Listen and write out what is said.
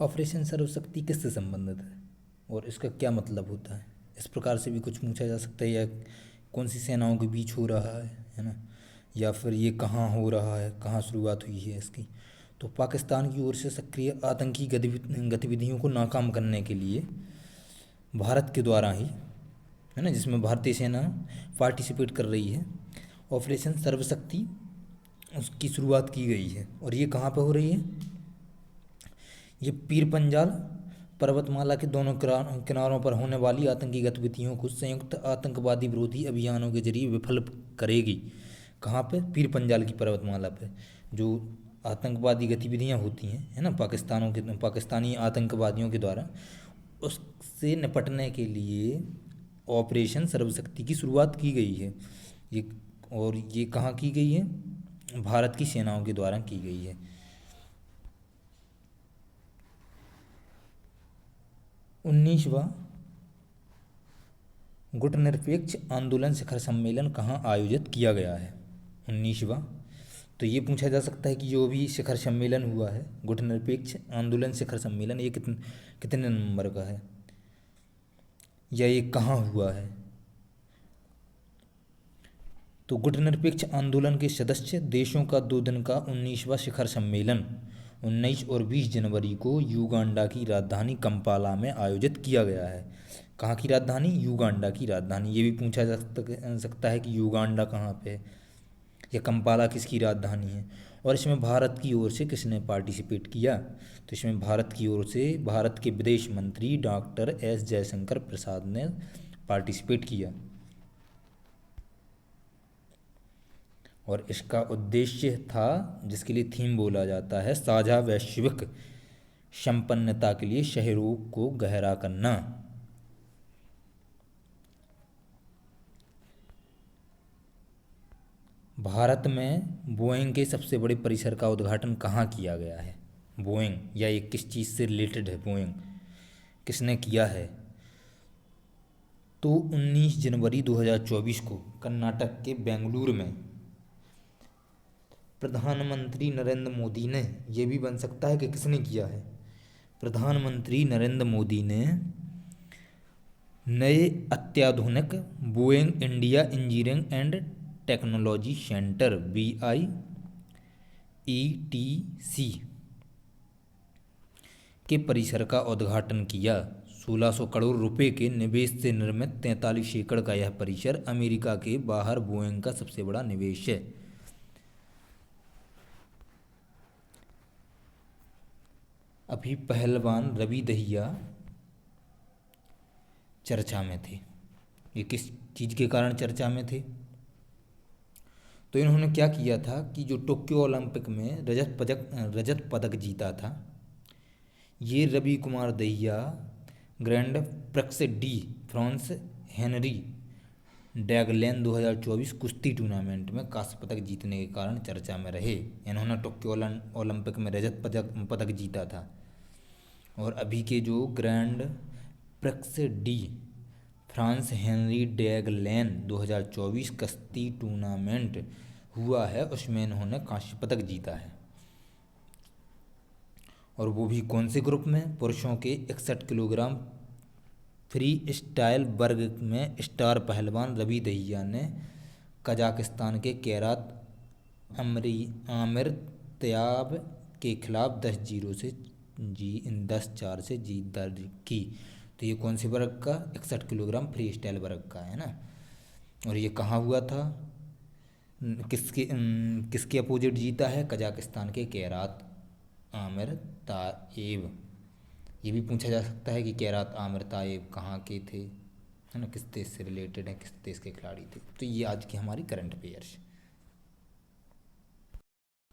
Operation सर्वशक्ति किससे संबंधित है और इसका क्या मतलब होता है? इस प्रकार से भी कुछ पूछा जा सकता है, या कौन सी सेनाओं के बीच हो रहा है ना, या फिर ये कहाँ हो रहा है, कहाँ शुरुआत हुई है इसकी। तो पाकिस्तान की ओर से सक्रिय आतंकी गतिविधियों को नाकाम करने के लिए भारत के द्वारा ही, है ना, जिसमें भारतीय सेना पार्टिसिपेट कर रही है, ऑपरेशन सर्वशक्ति उसकी शुरुआत की गई है। और ये कहाँ पे हो रही है? ये पीर पंजाल पर्वतमाला के दोनों किनारों पर होने वाली आतंकी गतिविधियों को संयुक्त आतंकवादी विरोधी अभियानों के जरिए विफल करेगी। कहाँ पे? पीर पंजाल की पर्वतमाला पे जो आतंकवादी गतिविधियाँ होती हैं, है ना, पाकिस्तानी आतंकवादियों के द्वारा, उससे निपटने के लिए ऑपरेशन सर्वशक्ति की शुरुआत की गई है। ये और ये कहाँ की गई है? भारत की सेनाओं के द्वारा की गई है। 19वां गुटनिरपेक्ष आंदोलन शिखर सम्मेलन कहाँ आयोजित किया गया है? 19वां। तो ये पूछा जा सकता है कि जो भी शिखर सम्मेलन हुआ है, गुटनिरपेक्ष आंदोलन शिखर सम्मेलन, ये कितने नंबर का है, या ये कहाँ हुआ है? तो गुटनिरपेक्ष आंदोलन के सदस्य देशों का 2 दिन का 19वां शिखर सम्मेलन 19 और 20 जनवरी को युगांडा की राजधानी कंपाला में आयोजित किया गया है। कहाँ की राजधानी? युगांडा की राजधानी। ये भी पूछा जा सकता है कि युगांडा कहाँ पे है, या कंपाला किसकी राजधानी है। और इसमें भारत की ओर से किसने पार्टिसिपेट किया? तो इसमें भारत की ओर से भारत के विदेश मंत्री डॉक्टर एस जयशंकर प्रसाद ने पार्टिसिपेट किया। और इसका उद्देश्य था, जिसके लिए थीम बोला जाता है, साझा वैश्विक संपन्नता के लिए सहयोग को गहरा करना। भारत में बोइंग के सबसे बड़े परिसर का उद्घाटन कहाँ किया गया है? बोइंग, या ये किस चीज़ से रिलेटेड है? बोइंग किसने किया है? तो 19 जनवरी 2024 को कर्नाटक के बेंगलुरु में प्रधानमंत्री नरेंद्र मोदी ने, ये भी बन सकता है कि किसने किया है, प्रधानमंत्री नरेंद्र मोदी ने नए अत्याधुनिक Boeing India engineering and technology centre BIETC के परिसर का उद्घाटन किया। 1600 करोड़ रुपए के निवेश से निर्मित 43 एकड़ का यह परिसर अमेरिका के बाहर बोइंग का सबसे बड़ा निवेश है। अभी पहलवान रवि दहिया चर्चा में थे। ये किस चीज़ के कारण चर्चा में थे? तो इन्होंने क्या किया था कि जो टोक्यो ओलंपिक में रजत पदक जीता था, ये Ravi Kumar Dahiya grand prix de France Henri Deglane 2024 कुश्ती टूर्नामेंट में कांस्य पदक जीतने के कारण चर्चा में रहे। इन्होंने टोक्यो ओलंपिक में रजत पदक जीता था। और अभी के जो grand prix de France Henri Deglane 2024 कुश्ती टूर्नामेंट हुआ है, उसमें इन्होंने कांस्य पदक जीता है। और वो भी कौन से ग्रुप में? पुरुषों के 61 किलोग्राम फ्री स्टाइल वर्ग में स्टार पहलवान रवि दहिया ने कजाकिस्तान के कैरात आमिरतयाब के खिलाफ 10-4 से जीत दर्ज की। तो ये कौन से वर्ग का? 61 किलोग्राम फ्री स्टाइल वर्ग का, है ना। और ये कहाँ हुआ था? किसके अपोजिट जीता है? कजाकिस्तान के कैरात आमिरताएव। ये भी पूछा जा सकता है कि कैरात आमिरताएव कहाँ के थे, है ना, किस देश से रिलेटेड है, किस देश के खिलाड़ी थे। तो ये आज की हमारी करंट अफेयर्स।